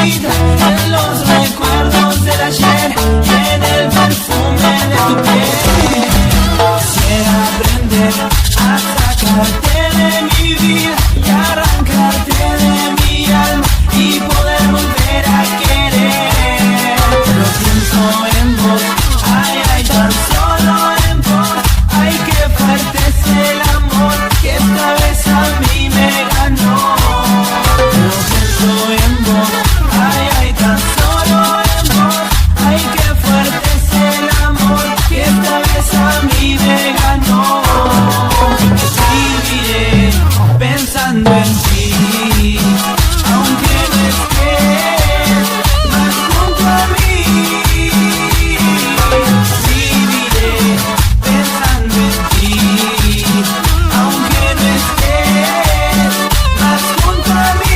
vida, en los recuerdos del ayer y en el perfume de tu piel. Quisiera aprender a sacarte de mi vida y arrancarte de mi alma y poder volver a querer. Pero pienso en vos, ay, ay, tan solo en vos. Ay, qué fuerte es el amor que esta vez a mí me ganó. Pero pienso en vos, ay, ay, tan solo en vos. Ay, qué fuerte es el amor que esta vez a mí me ganó. Viviré pensando en ti, aunque no estés más junto a mí. Viviré pensando en ti, aunque no estés más junto a mí.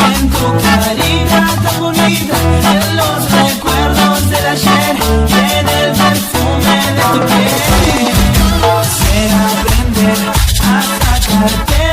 En tu carita tan bonita, en los recuerdos del ayer y en el perfume de tu piel. Quisiera aprender a sacarte